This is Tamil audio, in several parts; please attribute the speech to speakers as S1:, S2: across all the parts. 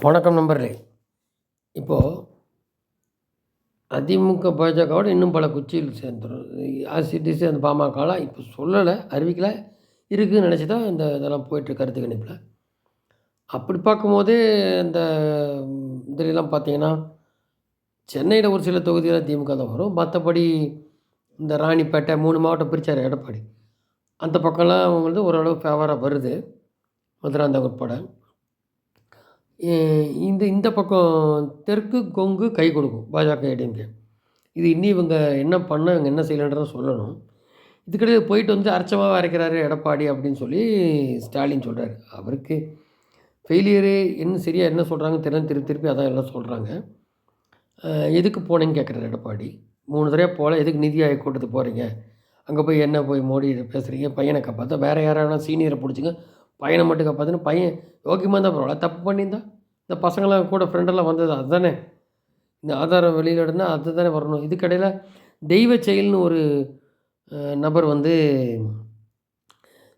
S1: வணக்கம் நண்பர்களே. இப்போது அதிமுக, பாஜகவோட இன்னும் பல குச்சியில் சேர்ந்துரும். ஆஸ் இட் இஸ் அந்த பாமகலாம் இப்போ சொல்லலை, அறிவிக்கலை, இருக்குதுன்னு நினச்சி தான் இந்த இதெல்லாம் போயிட்டுருக்கு கருத்து கணிப்பில். அப்படி பார்க்கும்போதே இந்த இதுலலாம் பார்த்தீங்கன்னா, சென்னையில் ஒரு சில தொகுதியில் திமுக தான் வரும். மற்றபடி இந்த ராணிப்பேட்டை 3 மாவட்டம் பிரித்தார் எடப்பாடி. அந்த பக்கம்லாம் அவங்களுக்கு ஓரளவு ஃபேவராக வருது, மதுராந்தகம் உட்பட. இந்த இந்த பக்கம் தெற்கு கொங்கு கை கொடுக்கும் பாஜக, ஏடிஎம்கே. இது இன்னும் இவங்க என்ன பண்ண இவங்க என்ன செய்யலைன்றத சொல்லணும். இதுக்கிடையே போயிட்டு வந்து அரைச்சமாவை அரைக்கிறாரு எடப்பாடி அப்படின்னு சொல்லி ஸ்டாலின் சொல்கிறார். அவருக்கு ஃபெயிலியரு என்ன சரியாக என்ன சொல்கிறாங்கன்னு தெரியல, திருப்பி திருப்பி அதான் எல்லாம் சொல்கிறாங்க. எதுக்கு போனேன்னு கேட்குறாரு எடப்பாடி. 3 தடவை போகல, எதுக்கு நிதி ஆயோக் கூட்டத்துக்கு போகிறீங்க? அங்கே போய் என்ன போய் மோடி பேசுகிறீங்க? பையனை காப்பாற்ற வேறு யாராவது சீனியரை பிடிச்சிங்க, பையனை மட்டும் காப்பாற்றுன்னு. பையன் யோக்கியமாக இருந்தால் பரவாயில்ல, தப்பு பண்ணியிருந்தா இந்த பசங்களாம் கூட ஃப்ரெண்டெல்லாம் வந்தது அதுதானே. இந்த ஆதாரம் வெளியிடனா அது தானே வரணும். இதுக்கடையில் தெய்வ செயல்னு ஒரு நபர் வந்து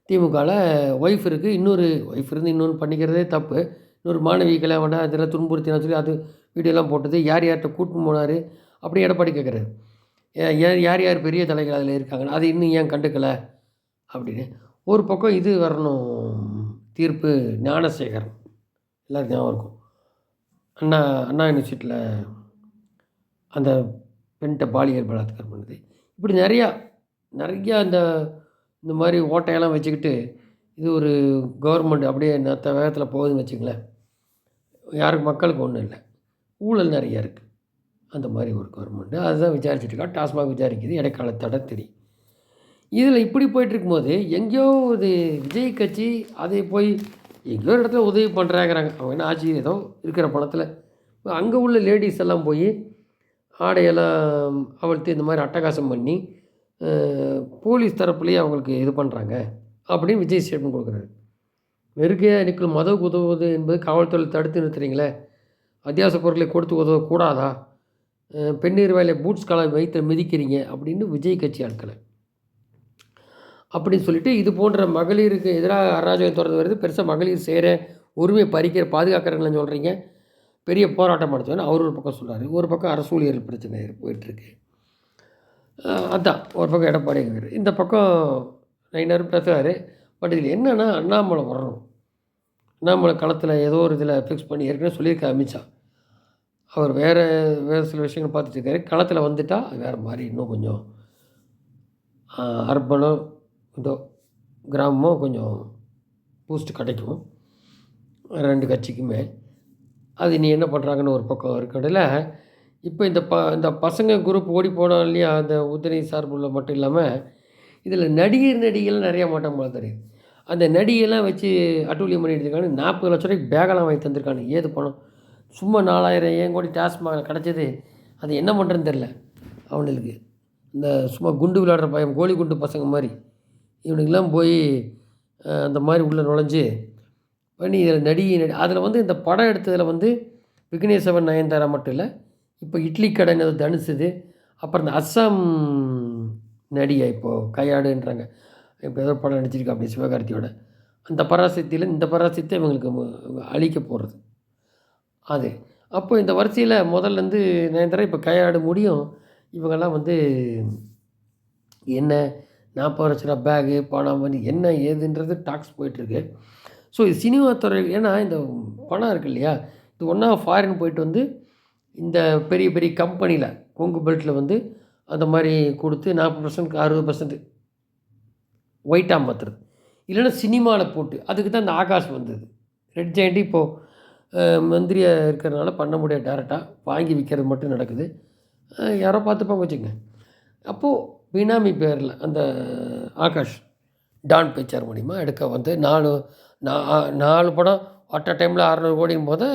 S1: திமுகவில் ஒய்ஃப் இருக்குது, இன்னொரு ஒய்ஃப் இருந்து இன்னொன்று பண்ணிக்கிறதே தப்பு. இன்னொரு மாணவிகளை வேண்டாம் இதெல்லாம் துன்புறுத்தினா சொல்லி அது வீடியோலாம் போட்டது. யார் யார்கிட்ட கூட்டின்னு போனார் அப்படி எடப்பாடி கேட்குறாரு. யார் யார் பெரிய தலைகள் அதில் இருக்காங்கன்னு, அது இன்னும் ஏன் கண்டுக்கலை அப்படின்னு. ஒரு பக்கம் இது வரணும் தீர்ப்பு, ஞானசேகர் எல்லாருக்கும் ஞாபகம் இருக்கும். அண்ணா யூனிவர்சிட்டியில் அந்த பெண்கிட்ட பாலியல் பலாத்காரம் பண்ணுது. இப்படி நிறையா இந்த மாதிரி ஓட்டையெல்லாம் வச்சுக்கிட்டு இது ஒரு கவர்மெண்ட் அப்படியே நத்த வேகத்தில் போகுதுன்னு வச்சுங்களேன். யாருக்கு மக்களுக்கு ஒன்றும் இல்லை, ஊழல் நிறையா இருக்குது. அந்த மாதிரி ஒரு கவர்மெண்ட்டு அதுதான் விசாரிச்சுட்ருக்கா. டாஸ்மாக் விசாரிக்குது, இடைக்கால தடை தெரியும். இதில் இப்படி போயிட்டுருக்கும்போது எங்கேயோ ஒரு விஜய் கட்சி அதை போய் எங்கேயோ ஒரு இடத்துல உதவி பண்ணுறாங்கிறாங்க. அவங்க என்ன ஆட்சி ஏதோ இருக்கிற பணத்தில் அங்கே உள்ள லேடிஸ் எல்லாம் போய் ஆடையெல்லாம் அவளுக்கு இந்த மாதிரி அட்டகாசம் பண்ணி போலீஸ் தரப்புலேயே அவங்களுக்கு இது பண்ணுறாங்க அப்படின்னு விஜய் ஸ்டேட்மெண்ட் கொடுக்குறாரு. நெருக்கையாக நிற்கும் மதவுக்கு உதவுவது என்பது காவல்துறை தடுத்து நிறுத்துறீங்களே, அத்தியாவசிய பொருட்களை கொடுத்து உதவக்கூடாதா, பெண்ணீர் வேலை பூட்ஸ் காலம் வைத்து மிதிக்கிறீங்க அப்படின்னு விஜய் கட்சி ஆட்களை அப்படின்னு சொல்லிட்டு இது போன்ற மகளிருக்கு எதிராக அராஜகம் தொடர்ந்து வருது. பெருசாக மகளிர் செய்கிற உரிமை பறிக்கிற பாதுகாக்கிறவங்களாம் சொல்கிறீங்க, பெரிய போராட்டம் நடத்துவேன்னு அவர் ஒரு பக்கம் சொல்கிறாரு. ஒரு பக்கம் அரசு ஊழியர் பிரச்சனை போயிட்டுருக்கு. அதுதான் ஒரு பக்கம் எடப்பாடி. இந்த பக்கம் நைனாரும் பேசுகிறாரு. பட் இதில் என்னென்னா அண்ணாமலை வரணும். அண்ணாமலை களத்தில் ஏதோ ஒரு இதில் ஃபிக்ஸ் பண்ணி ஏற்கனவே சொல்லியிருக்காரு அமித்ஷா. அவர் வேறு சில விஷயங்கள் பார்த்துட்ருக்காரு. களத்தில் வந்துட்டால் வேறு மாதிரி இன்னும் கொஞ்சம் அர்பனோ இதோ கிராமமோ கொஞ்சம் பூஸ்ட் கிடைக்கும் 2 கட்சிக்குமே. அது நீ என்ன பண்ணுறாங்கன்னு ஒரு பக்கம் இருக்கிறதுல இப்போ இந்த பசங்க குரூப் ஓடி போனோம் இல்லையா, அந்த உதிரை சார்புள்ள மட்டும் இல்லாமல் இதில் நடிகர்கள் நிறையா மாட்டம் போல தெரியுது. அந்த நடிகைலாம் வச்சு அட்டூழியம் பண்ணிட்டு இருக்காங்க. 40 லட்ச ரூபாய்க்கு பேகெல்லாம் வாங்கி தந்திருக்காங்க. ஏது பணம் சும்மா 4000 ஏன் கோடி டாஸ்மாக கிடச்சது, அது என்ன பண்ணுறதுன்னு தெரில அவனுக்கு. இந்த சும்மா குண்டு விளையாடுற பையன் கோழி குண்டு பசங்க மாதிரி இவனுக்கெல்லாம் போய் அந்த மாதிரி உள்ளே நுழைஞ்சு பண்ணி இதில் அதில் வந்து இந்த படம் எடுத்ததில் வந்து விக்னேஸ்வரன், நயன்தாரா மட்டும் இல்லை, இப்போ இட்லி கடைன்னு அது தனுசுது. அப்புறம் இந்த அஸ்ஸாம் நடிகை இப்போது கையாடுன்றாங்க, இப்போ ஏதோ படம் நடிச்சிருக்கா அப்படி சிவகார்த்தியோட. அந்த பராசக்தியில் இந்த பராசக்தியை இவங்களுக்கு அழிக்க போகிறது அது. அப்போ இந்த வரிசையில் முதல்லேருந்து நயன்தாரா இப்போ கையாடு முடியும். இவங்கெல்லாம் வந்து என்ன 40 லட்ச ரூபா பேகு பணம் வந்து என்ன ஏதுன்றது டாக்ஸ் போயிட்டுருக்கு. ஸோ இது சினிமா துறை, ஏன்னா இந்த பணம் இருக்குது இல்லையா, இது ஒன்றா ஃபாரின் போயிட்டு வந்து இந்த பெரிய பெரிய கம்பெனியில் கொங்கு பெல்ட்டில் வந்து அந்த மாதிரி கொடுத்து 40% 60% ஒயிட்டாக மாற்றுறது, இல்லைன்னா சினிமாவில் போட்டு. அதுக்கு தான் இந்த ஆகாஷ் வந்தது. ரெட் ஜெயண்ட்டு இப்போது மந்திரியாக இருக்கிறதுனால பண்ண முடியாது, டேரெக்டாக வாங்கி விற்கிறது மட்டும் நடக்குது. யாரோ பார்த்துப்பாங்க வச்சுக்கங்க. அப்போது பினாமி பேரில் அந்த ஆகாஷ் டான் பிக்சர் மூலிமா எடுக்க வந்து 4 படம் அட் அ டைமில் 600 கோடியும் போது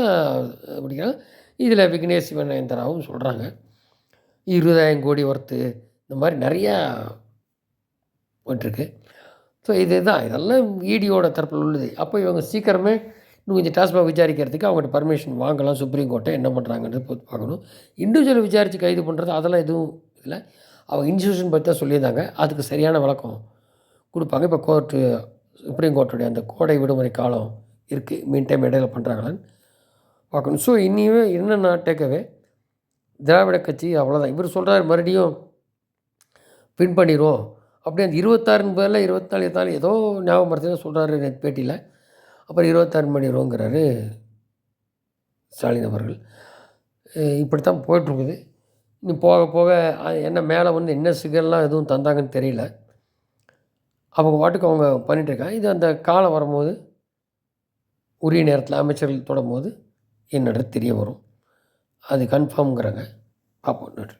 S1: அப்படிங்கிறாங்க. இதில் விக்னேஷ் சிவன் நயன்தாராவும் சொல்கிறாங்க 20,000 கோடி ஒர்த்து, இந்த மாதிரி நிறையா போயிட்டுருக்கு. ஸோ இதெல்லாம் ஈடியோட தரப்பில் உள்ளது. அப்போ இவங்க சீக்கிரமே இன்னும் கொஞ்சம் டாஸ்மாக் விசாரிக்கிறதுக்கு அவங்கள்ட்ட பர்மிஷன் வாங்கலாம். சுப்ரீம் கோர்ட்டை என்ன பண்ணுறாங்கன்றது பார்க்கணும். இண்டிவிஜுவல் விசாரித்து கைது பண்ணுறது அதெல்லாம் எதுவும் இல்லை. அவங்க இன்ஸ்டியூஷன் பற்றி தான் சொல்லியிருந்தாங்க. அதுக்கு சரியான விளக்கம் கொடுப்பாங்க. இப்போ சுப்ரீம் கோர்ட்டுடைய அந்த கோடை விடுமுறை காலம் இருக்குது, மீன் டைம் இடையில பண்ணுறாங்களான்னு பார்க்கணும். ஸோ இனிமே என்னென்னா டேக்அவே திராவிட கட்சி அவ்வளோதான். இவர் சொல்கிறார் மறுபடியும் வின் பண்ணிடுவோம். அப்படியே அந்த 26ன்னு பதிலா 24, 24 ஏதோ ஞாபகப்படுத்தி தான் சொல்கிறாரு நேற்று பேட்டியில். அப்புறம் 26 பண்ணிடுவோங்கிறாரு ஸ்டாலின் அவர்கள். இப்படித்தான் போயிட்டுருக்குது. இன்னும் போக போக என்ன மேலே வந்து என்ன சிகரெலாம் எதுவும் தந்தாங்கன்னு தெரியல. அவங்க பாட்டுக்கு அவங்க பண்ணிகிட்ருக்காங்க. இது அந்த காலம் வரும்போது உரிய நேரத்தில் அமைச்சர்கள் தொடரும்போது என்னன்றது தெரிய வரும். அது கன்ஃபார்ம்ங்கிறாங்க. பார்ப்போம். நன்றி.